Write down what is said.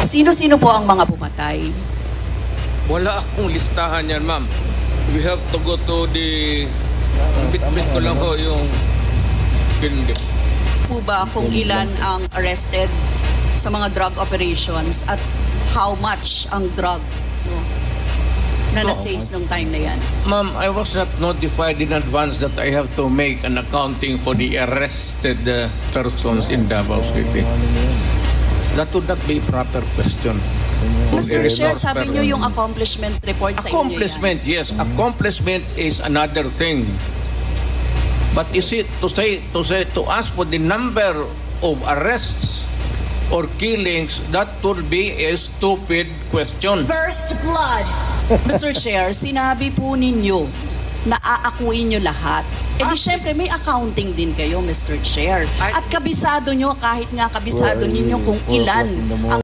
Sino-sino po ang mga pumatay? Wala akong listahan yan, ma'am. We have to go to the... Bit-bit ko lang ko yung... Po ba kung ilan ang arrested sa mga drug operations at how much ang drug na na-seize nung time na yan? Ma'am, I was not notified in advance that I have to make an accounting for the arrested persons in Davao City. That would not be a proper question. Mr. Chair, sabi niyo yung accomplishment report sa inyo yan. Accomplishment, yes. Accomplishment is another thing. But is it to ask for the number of arrests or killings, that would be a stupid question. First blood. Mr. Chair, sinabi po ninyo na aakuin nyo lahat. E di syempre may accounting din kayo, Mr. Chair. At kabisado nyo, kahit nga kabisado ninyo kung ilan ang